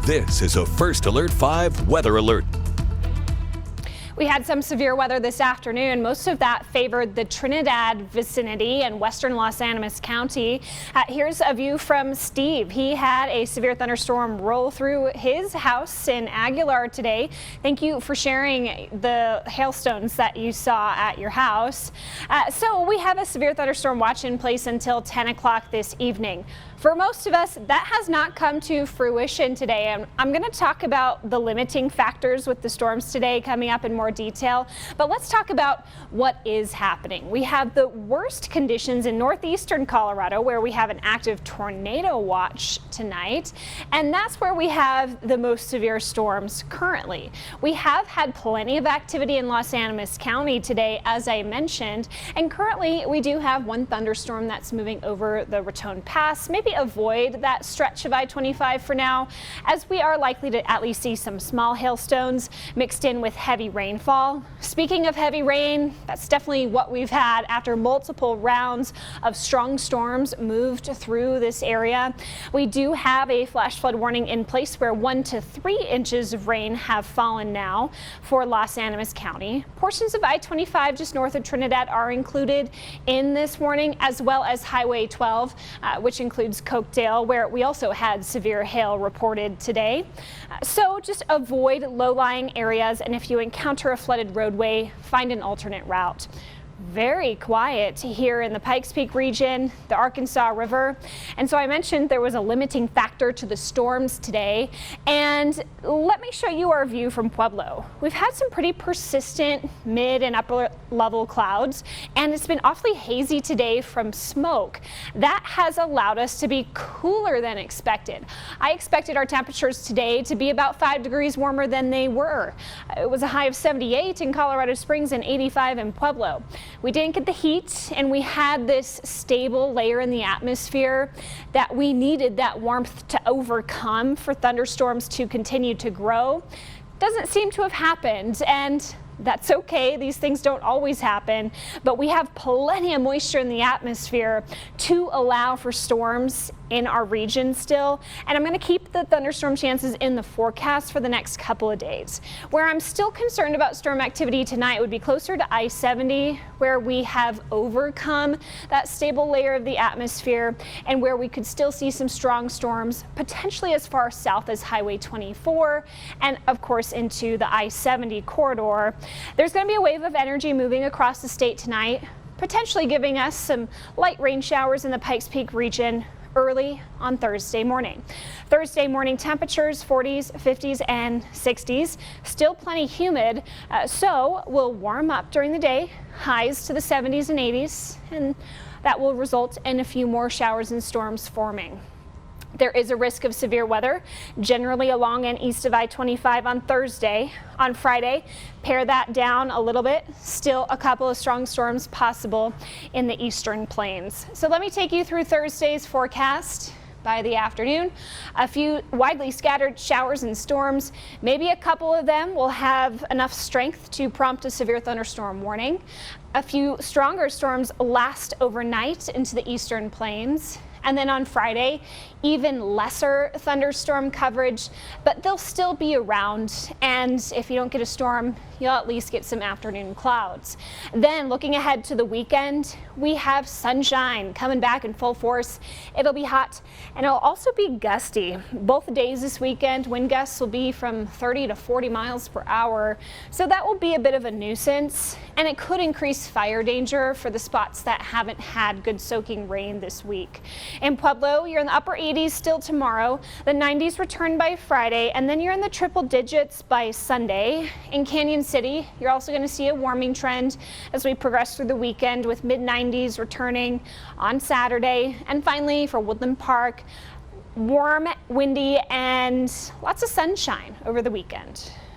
This is a First Alert 5 weather alert. We had some severe weather this afternoon. Most of that favored the Trinidad vicinity and western Los Animas County. Here's a view from Steve. He had a severe thunderstorm roll through his house in Aguilar today. Thank you for sharing the hailstones that you saw at your house. So we have a severe thunderstorm watch in place until 10 o'clock this evening. For most of us, that has not come to fruition today. And I'm going to talk about the limiting factors with the storms today coming up in more detail. But let's talk about what is happening. We have the worst conditions in northeastern Colorado, where we have an active tornado watch tonight. And that's where we have the most severe storms currently. We have had plenty of activity in Los Animas County today, as I mentioned. And currently, we do have one thunderstorm that's moving over the Raton Pass. Maybe avoid that stretch of I-25 for now, as we are likely to at least see some small hailstones mixed in with heavy rainfall. Speaking of heavy rain, that's definitely what we've had after multiple rounds of strong storms moved through this area. We do have a flash flood warning in place where 1 to 3 inches of rain have fallen now for Los Animas County. Portions of I-25 just north of Trinidad are included in this warning, as well as Highway 12, which includes Cokedale, where we also had severe hail reported today. So just avoid low-lying areas, and if you encounter a flooded roadway, find an alternate route. Very quiet here in the Pikes Peak region, the Arkansas River. And so I mentioned there was a limiting factor to the storms today. And let me show you our view from Pueblo. We've had some pretty persistent mid and upper level clouds, and it's been awfully hazy today from smoke. That has allowed us to be cooler than expected. I expected our temperatures today to be about 5 degrees warmer than they were. It was a high of 78 in Colorado Springs and 85 in Pueblo. We didn't get the heat, and we had this stable layer in the atmosphere that we needed that warmth to overcome for thunderstorms to continue to grow. Doesn't seem to have happened, and that's okay. These things don't always happen, but we have plenty of moisture in the atmosphere to allow for storms in our region still. And I'm going to keep the thunderstorm chances in the forecast for the next couple of days. Where I'm still concerned about storm activity tonight would be closer to I-70, where we have overcome that stable layer of the atmosphere and where we could still see some strong storms, potentially as far south as Highway 24 and of course into the I-70 corridor. There's going to be a wave of energy moving across the state tonight, potentially giving us some light rain showers in the Pikes Peak region early on Thursday morning. Thursday morning temperatures 40s, 50s, and 60s. Still plenty humid, so we'll warm up during the day, highs to the 70s and 80s, and that will result in a few more showers and storms forming. There is a risk of severe weather, generally along and east of I-25 on Thursday. On Friday, pare that down a little bit. Still a couple of strong storms possible in the eastern plains. So let me take you through Thursday's forecast. By the afternoon, a few widely scattered showers and storms. Maybe a couple of them will have enough strength to prompt a severe thunderstorm warning. A few stronger storms last overnight into the eastern plains. And then on Friday, even lesser thunderstorm coverage, but they'll still be around. And if you don't get a storm, you'll at least get some afternoon clouds. Then looking ahead to the weekend, we have sunshine coming back in full force. It'll be hot, and it'll also be gusty. Both days this weekend, wind gusts will be from 30 to 40 miles per hour. So that will be a bit of a nuisance, and it could increase fire danger for the spots that haven't had good soaking rain this week. In Pueblo, you're in the upper 80s still tomorrow. The 90s return by Friday, and then you're in the triple digits by Sunday. In Canyon City, you're also going to see a warming trend as we progress through the weekend, with mid-90s returning on Saturday. And finally, for Woodland Park, warm, windy, and lots of sunshine over the weekend.